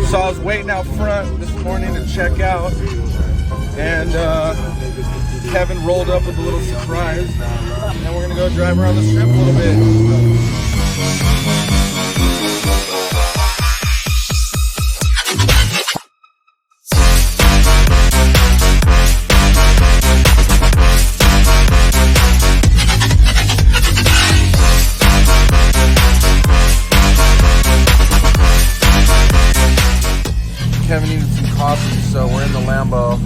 So I was waiting out front this morning to check out, and Kevin rolled up with a little surprise, and we're gonna go drive around the strip a little bit. Kevin needed some coffee, so we're in the Lambo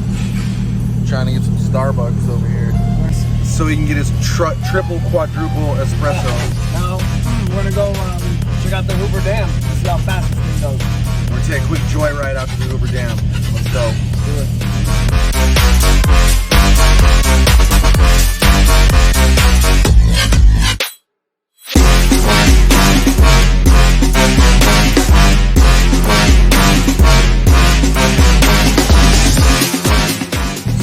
trying to get some Starbucks over here so he can get his triple quadruple espresso. Now we're gonna go check out the Hoover Dam and see how fast this thing goes. We're gonna take a quick joyride out to the Hoover Dam. Let's go. Let's do it.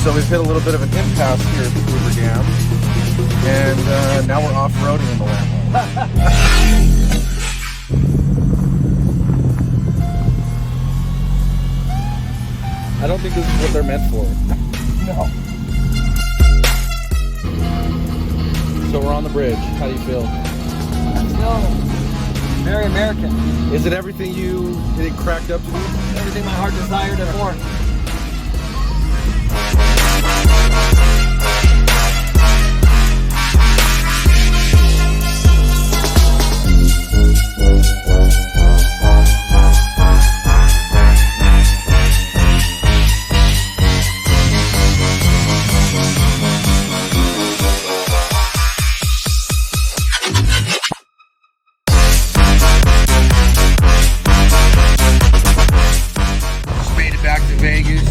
So we've hit a little bit of an impasse here at the Hoover Dam, and now we're off-roading in the Lambo. I don't think this is what they're meant for. No. So we're on the bridge. How do you feel? Let's go. Very American. Is it everything it cracked up to be? Everything my heart desired and more. Back to Vegas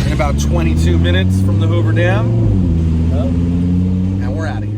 in about 22 minutes from the Hoover Dam, and we're out of here.